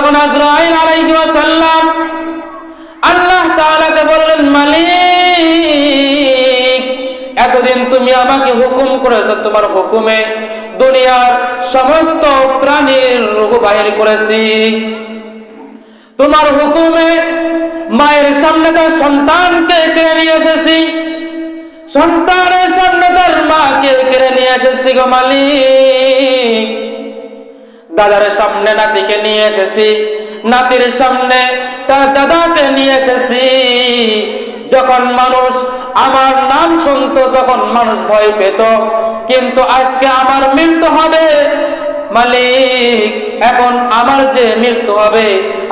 তখন আজরাইল আলাইহিস সালাম আল্লাহ তাআলাকে বললেন, মালিক, এতদিন তুমি আমাকে হুকুম করেছো, তোমার হুকুমে দুনিয়ার সমস্ত প্রাণীর রূহ বাহির করেছি, তোমার হুকুমে মায়ের সামনে তার সন্তানকে কেড়ে নিয়ে এসেছি, সন্তানের সামনে তার মাকে কেড়ে নিয়ে এসেছি গো মালিক, দাদার সামনে নাতিকে নিয়ে এসেছি, নাতির সামনে তার দাদাকে নিয়ে এসেছি। যখন মানুষ আমার নাম শুনতো তখন মানুষ ভয় পেত, কিন্তু আজকে আমার মৃত্যু হবে মালিক, এখন আমার যে মৃত্যু হবে,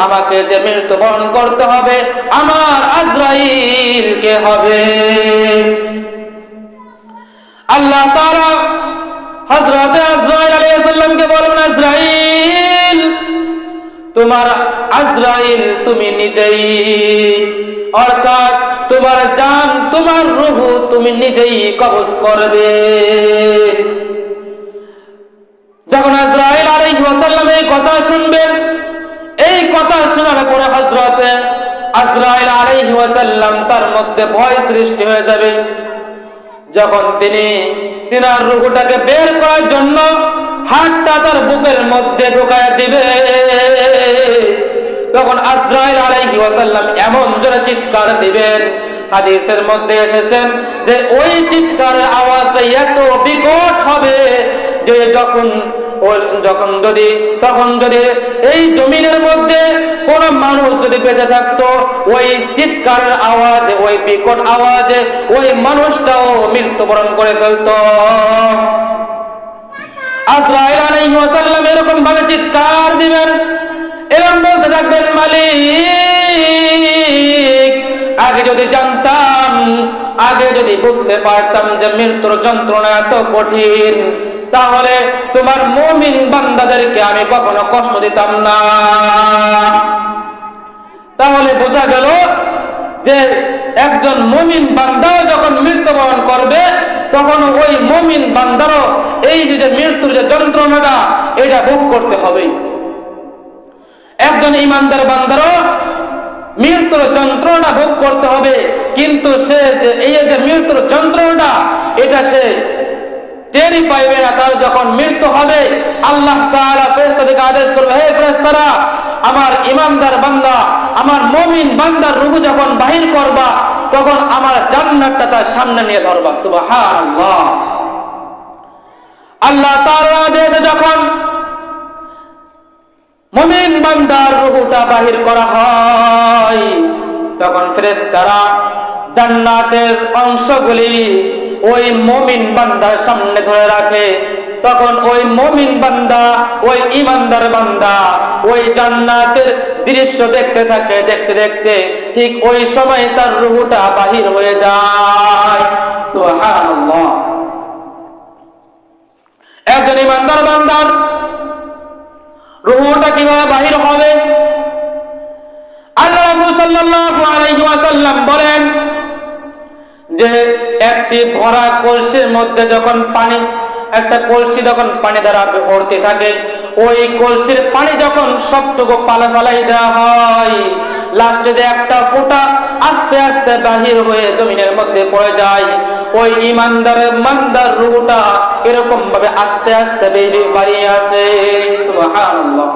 আমাকে যে মৃত্যুবরণ করতে হবে, আমার আজরাইলকে হবে। আল্লাহ তাআলা হযরত আজরাইল আলাইহিস সালামকে বললেন, আজরাইল, তোমার আজরাইল তুমি নিজেই, অর্থাৎ তোমার জান, তোমার রূহ তুমি নিজেই কবজ করবে। যখন আজরাইল আলাইহিস সালাম এই কথা শুনবেন, এই কথা শোনার পরে হযরত আজরাইল আলাইহিস সালাম তার মধ্যে ভয় সৃষ্টি হয়ে যাবে। যখন তিনার রূহটাকে বের করার জন্য হাতটা তার বুকের মধ্যে ঢোকায় দিবে, তখন আজরাইল আলাইহিস সালাম এমন জোরে চিৎকার দিবেন, হাদিসের মধ্যে এসেছেন যে ওই চিৎকারের আওয়াজটা এত বিকট হবে যে তখন যদি এই জমিনের মধ্যে কোন মানুষ যদি বেঁচে থাকতো, ওই চিৎকারের আওয়াজে, ওই বিকট আওয়াজে ওই মানুষটাও মৃত্যুবরণ করে ফেলতো। আজরাইল আলাইহিস সালাম এরকম ভাবে চিৎকার দিবেন, এরকম বলতে থাকবেন, মালিক, আগে যদি জানতাম, আগে যদি বুঝতে পারতাম যে মৃত্যুর যন্ত্রণা এত কঠিন, তাহলে তোমার মুমিন বান্দাদেরকে আমি কখনো কষ্ট দিতাম না। তাহলে বোঝা গেল যে একজন মুমিন বান্দাও যখন মৃত্যুবরণ করবে, তখন ওই মুমিন বান্দারও এই যে মৃত্যুর যে যন্ত্রণাটা, এটা ভোগ করতে হবে। একজন ইমানদার বান্দারও মৃত্যুর যন্ত্রণা ভোগ করতে হবে, কিন্তু সে যে এই যে মৃত্যুর যন্ত্রণাটা, এটা সে টেরই পাইবে না। তার যখন মৃত্যু হবে, আল্লাহ তাআলা ফেরেশতাদেরকে আদেশ করবে, হে ফেরেশতারা, আমার ইমানদার বান্দা, আমার মুমিন বান্দার রূহ যখন বাহির করবা, তখন আমার জান্নাতটা তার সামনে নিয়ে ধরবা। সুবহানাল্লাহ। আল্লাহ তাআলা আদেশ যখন মুমিন বান্দার রূহটা বাহির করা হয়, তখন ফেরেশতারা জান্নাতের অংশগুলি ওই মুমিন বান্দার সামনে ধরে রাখে। তখন ওই মুমিন বান্দা, ওই ঈমানদার বান্দা ওই জান্নাতের দৃশ্য দেখতে থাকে, দেখতে দেখতে ঠিক ওই সময় তার রূহটা বাহির হয়ে যায়। সুবহানাল্লাহ। একজন ঈমানদার বান্দার রূহটা কিভাবে বাহির হবে? আল্লাহ রাসূল সাল্লাল্লাহু আলাইহি ওয়াসাল্লাম বলেন যে একটি ভরা কলসির মধ্যে যখন পানি, একটা কলসি যখন পানি দ্বারা ভর্তি থাকে, ওই কলসির পানি যখন সবটুকু ফালাই দেওয়া হয়, লাস্টে যে একটা ফোঁটা আস্তে আস্তে বাহির হয়ে জমিনের মধ্যে পড়ে যায়, ওই ঈমানদারের বান্দার রূহটা এরকম ভাবে আস্তে আস্তে বেরিয়ে আসে। সুবহানাল্লাহ।